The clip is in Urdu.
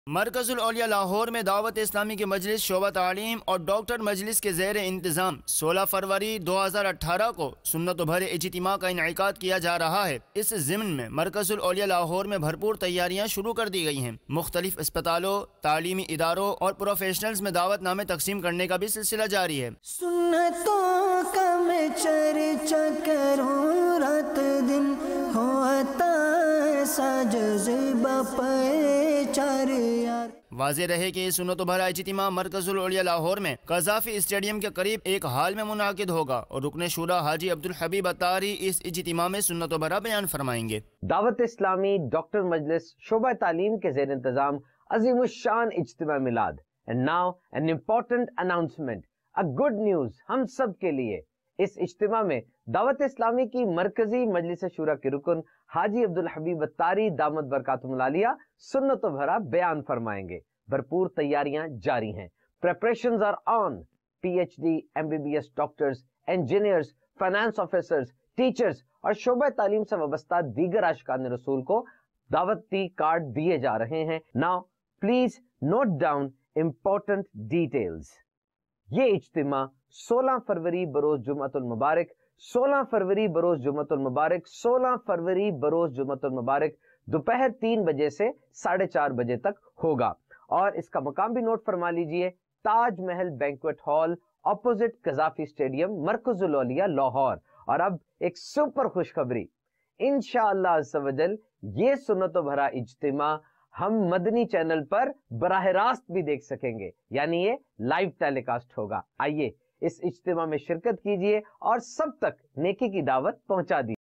مرکز العلیہ لاہور میں دعوت اسلامی کی مجلس شعبہ تعلیم اور ڈاکٹر مجلس کے زیر انتظام 16 فروری 2018 کو سنت و بھرے اجتماع کا انعقاد کیا جا رہا ہے۔ اس ضمن میں مرکز العلیہ لاہور میں بھرپور تیاریاں شروع کر دی گئی ہیں۔ مختلف اسپتالوں، تعلیمی اداروں اور پروفیشنلز میں دعوت نامے تقسیم کرنے کا بھی سلسلہ جاری ہے۔ سنتوں کا میں چرچا کروں رات دن ہوتا ایسا جذبہ پہچار یار۔ واضح رہے کہ سنت و بھرا اجتماع مرکز العلیہ لاہور میں قذافی اسٹیڈیم کے قریب ایک ہال میں منعقد ہوگا اور رکن شورا حاجی عبدالحبیب اتاری اس اجتماع میں سنت و بھرا بیان فرمائیں گے۔ دعوت اسلامی ڈاکٹر مجلس شعبہ تعلیم کے زیر انتظام عظیم الشان اجتماع میلاد۔ And now an important announcement, a good news ہم سب کے لیے۔ اس اجتماع میں دعوت اسلامی کی مرکزی مجلس شورا کے رکن حاجی عبدالحبیب اتاری دامت برکاتہم العالیہ سنت و بھرا بیان فرمائیں گے۔ بھرپور تیاریاں جاری ہیں۔ Preparations are on. PhD, MBBS doctors, engineers, finance officers, teachers اور شعبہ تعلیم سے وابستہ دیگر عاشقان رسول کو دعوتی کارڈ دیے جا رہے ہیں۔ Now please note down important details. یہ اجتماع 16 فروری بروز جمعۃ المبارک 16 فروری بروز جمعۃ المبارک 16 فروری بروز جمعۃ المبارک دوپہر 3 بجے سے 4:30 بجے تک ہوگا، اور اس کا مقام بھی نوٹ فرما لیجئے، Taj Mahal banquet hall opposite Gaddafi stadium مرکز العلیہ لاہور۔ اور اب ایک سپر خوشخبری، انشاءاللہ عز و جل یہ سنت و بھرا اجتماع ہم مدنی چینل پر براہ راست بھی دیکھ سکیں گے، یعنی یہ لائیو ٹیلی کاسٹ ہوگا۔ آئیے اس اجتماع میں شرکت کیجئے اور سب تک نیکی کی دعوت پہنچا دیجئے۔